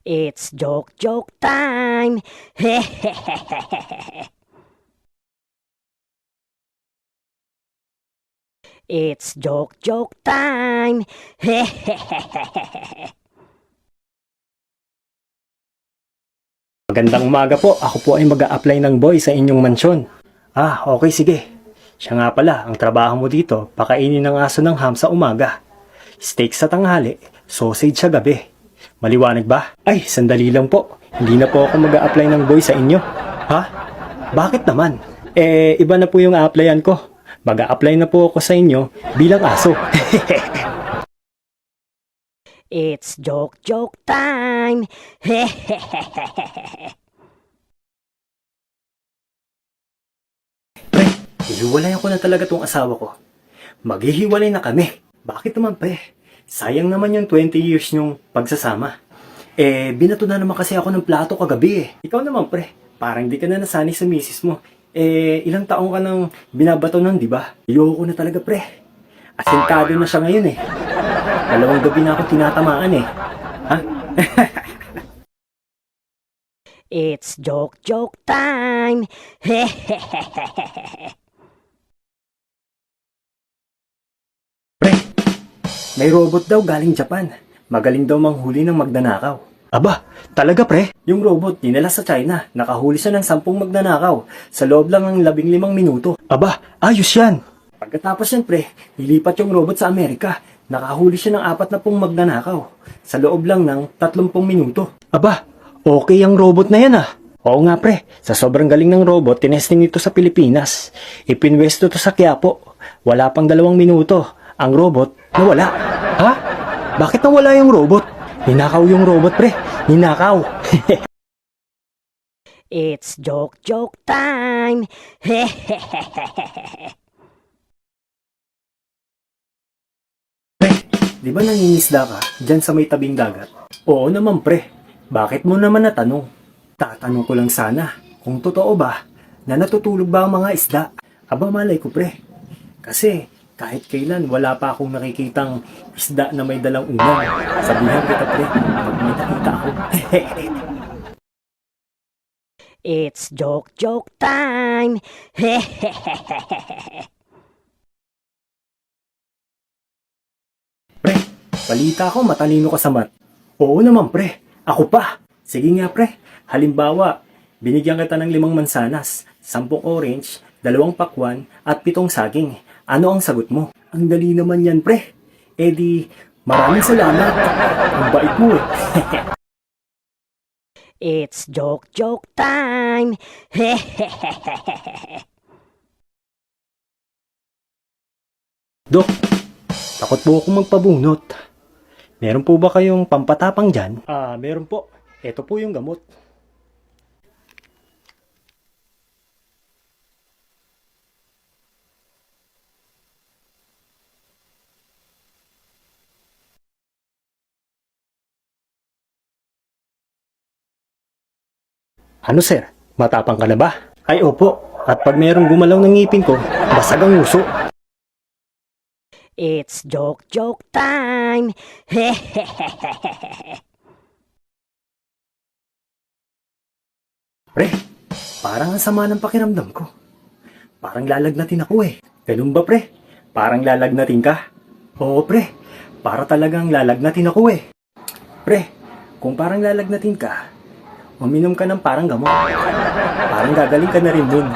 It's joke time. It's joke time. Magandang umaga po. Ako po ay mag-a-apply ng boy sa inyong mansyon. Okay, sige. Siya nga pala, ang trabaho mo dito, pakainin ng aso ng ham sa umaga. Steak sa tanghali, sausage sa gabi. Maliwanag ba? Ay, sandali lang po. Hindi na po ako mag-a-apply ng boy sa inyo. Ha? Bakit naman? Iba na po yung a-applyan ko. Mag-a-apply na po ako sa inyo bilang aso. It's joke time. Pre, hihiwalayan ko na talaga tong asawa ko. Maghihiwalay na kami. Bakit naman pre? Sayang naman yung 20 years nyong pagsasama. Binato na naman kasi ako ng plato kagabi eh. Ikaw naman pre, parang di ka na nasanay sa misis mo. Ilang taong ka nang binabato nun, di ba? Ayoko na talaga pre. Asintado na siya ngayon eh. 2 gabi na ako tinatamaan eh. Ha? It's joke time. Pre, may robot daw galing Japan. Magaling daw manghuli ng magnanakaw. Aba, talaga pre? Yung robot dinala sa China. Nakahuli siya ng 10 magnanakaw sa loob lang ng 15 minuto. Aba, ayos yan. Pagkatapos yan pre, nilipat yung robot sa Amerika. Nakahuli siya ng 40 magnanakaw sa loob lang ng 30 minuto. Aba, okay ang robot na yan ah. Oo nga pre, sa sobrang galing ng robot, tinesting ito sa Pilipinas. Ipinwesto to sa Quiapo. Wala pang 2 minuto. Ang robot nawala. Ha? Bakit nawala yung robot? Ninakaw yung robot pre. Ninakaw. It's joke time. Pre, di ba nangingisda ka dyan sa may tabing dagat? Oo naman pre. Bakit mo naman natanong? Tatanong ko lang sana kung totoo ba na natutulog ba ang mga isda? Aba malay ko pre. Kasi kahit kailan wala pa akong nakikitang isda na may dalang ulam. Sabihan kita pre, pag may nakita ako. It's joke time. Pre, balita ko matalino ka sa math. Oo naman pre, ako pa. Sige nga pre, halimbawa, binigyan kita ng 5 mansanas, 10 orange, 2 pakwan, at 7 saging. Ano ang sagot mo? Ang dali naman yan pre. Maraming salamat. Ang bait mo eh. It's joke time. Dok, takot po akong magpabunot. Meron po ba kayong pampatapang dyan? Meron po. Ito po yung gamot. Ano sir? Matapang ka na ba? Ay opo. At pag merong gumalaw ng ngipin ko, basag ang uso. It's joke time. Pre, parang ang sama ng pakiramdam ko. Parang lalagnatin ako eh. Ganun ba pre? Parang lalagnatin ka? Oo pre, para talagang lalagnatin ako eh. Pre, kung parang lalagnatin ka, uminom ka ng parang gamot. Parang gagaling ka na rin dun.